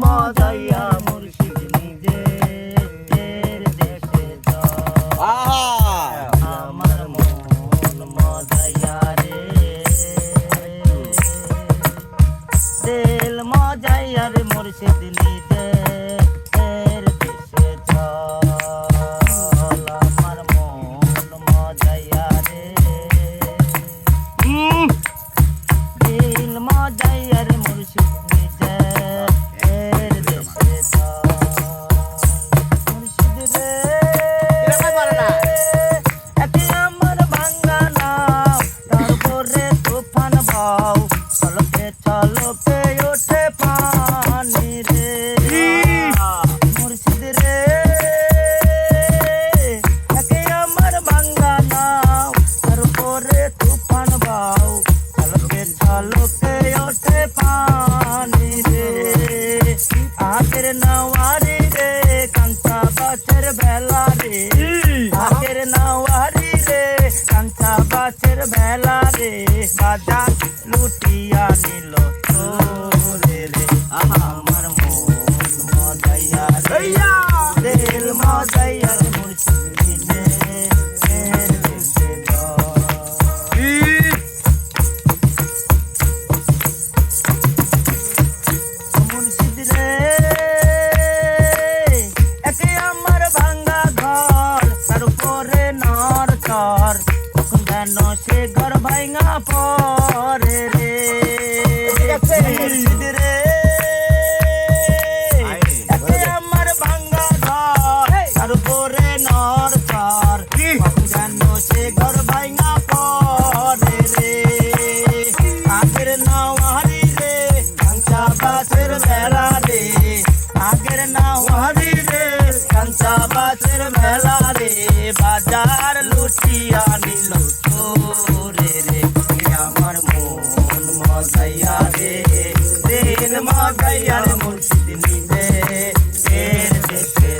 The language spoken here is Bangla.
মজাইয়া মুর্শিদ নিজে দেশে আমার মন মজাইয়া রে দিল মজাইয়া রে মুর্শিদ নিজে দেশে আমার মন মজাইয়া রে দিল মজাইয়া রে মুর্শিদ নিজে চলকে ওঠে পানি রে মুর্শিদ রে একে আমার ভাঙ্গা নাও তার উপরে তুফান বাও চলকে ওঠে পানি রে আগের নাওয়ারি রে কাঞ্চা গাছের বেলা রে আগের নাওয়ারি রে কাঞ্চা গাছের বেলা রে বাজার লুটিয়া নিল তোরে রে আমার মন মজাইয়া রে দিল মজাইয়া রে মুর্শিদ নিজে দেশে মুর্শিদ রে একে আমার ভাঙ্গা ঘর তার উপরে নর চর তখন যেন সে ঘর ভাঙ্গা পরে রে মুর্শিদ রে একে আমার ভাঙ্গা ঘর তার উপরে নর চর তখন যেন সে ঘর ভাঙ্গা পরে রে আগের নাওয়ারি রে কাঞ্চা গাছের বেলা রে আগের নাওয়ারি রে কাঞ্চা গাছের বেলা রে বাজার লুটিয়া নিল তোরে রে আমার মন মজাইয়া রে দিল মজাইয়া রে মুর্শিদ নিজে দেশে